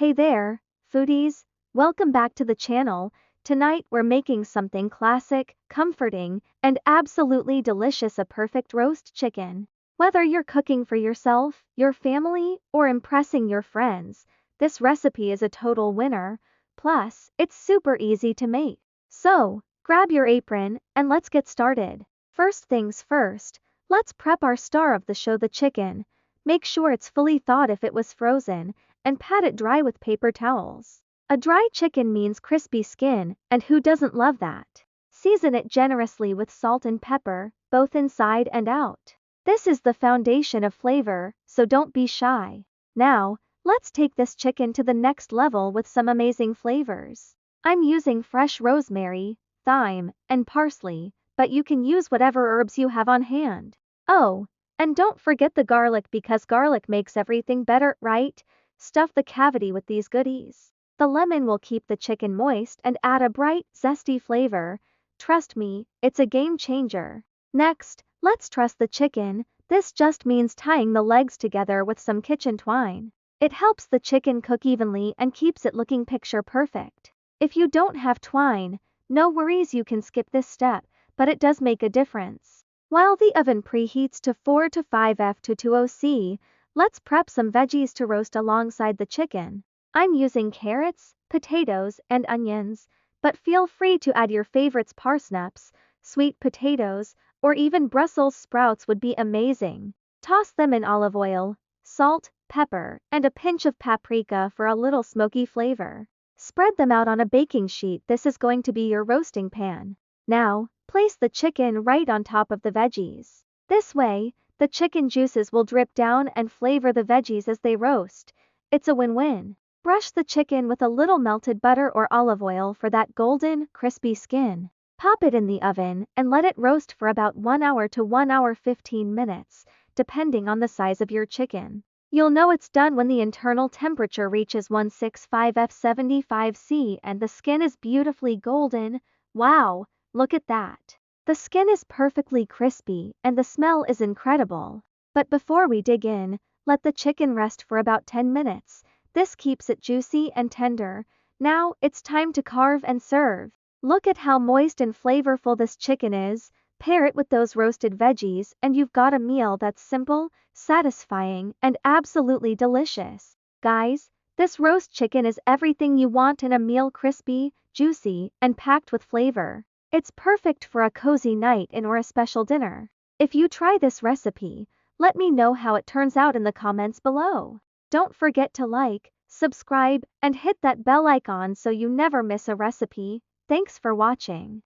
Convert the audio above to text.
Hey there, foodies, welcome back to the channel. Tonight we're making something classic, comforting, and absolutely delicious, a perfect roast chicken. Whether you're cooking for yourself, your family, or impressing your friends, this recipe is a total winner. Plus, it's super easy to make. So, grab your apron, and let's get started. First things first, let's prep our star of the show, the chicken. Make sure it's fully thawed if it was frozen, and pat it dry with paper towels. A dry chicken means crispy skin, and who doesn't love that? Season it generously with salt and pepper, both inside and out. This is the foundation of flavor, so don't be shy. Now, let's take this chicken to the next level with some amazing flavors. I'm using fresh rosemary, thyme, and parsley, but you can use whatever herbs you have on hand. Oh, and don't forget the garlic, because garlic makes everything better, right? Stuff the cavity with these goodies. The lemon will keep the chicken moist and add a bright, zesty flavor. Trust me, it's a game changer. Next, let's truss the chicken. This just means tying the legs together with some kitchen twine. It helps the chicken cook evenly and keeps it looking picture perfect. If you don't have twine, no worries, you can skip this step, but it does make a difference. While the oven preheats to 4 to 5F220C, let's prep some veggies to roast alongside the chicken. I'm using carrots, potatoes, and onions, but feel free to add your favorites. Parsnips, sweet potatoes, or even Brussels sprouts would be amazing. Toss them in olive oil, salt, pepper, and a pinch of paprika for a little smoky flavor. Spread them out on a baking sheet. This is going to be your roasting pan. Now, place the chicken right on top of the veggies. This way, the chicken juices will drip down and flavor the veggies as they roast. It's a win-win. Brush the chicken with a little melted butter or olive oil for that golden, crispy skin. Pop it in the oven and let it roast for about 1 hour to 1 hour 15 minutes, depending on the size of your chicken. You'll know it's done when the internal temperature reaches 165F75C and the skin is beautifully golden. Wow, look at that. The skin is perfectly crispy and the smell is incredible. But before we dig in, let the chicken rest for about 10 minutes. This keeps it juicy and tender. Now, it's time to carve and serve. Look at how moist and flavorful this chicken is. Pair it with those roasted veggies and you've got a meal that's simple, satisfying, and absolutely delicious. Guys, this roast chicken is everything you want in a meal: crispy, juicy, and packed with flavor. It's perfect for a cozy night in or a special dinner. If you try this recipe, let me know how it turns out in the comments below. Don't forget to like, subscribe, and hit that bell icon so you never miss a recipe. Thanks for watching.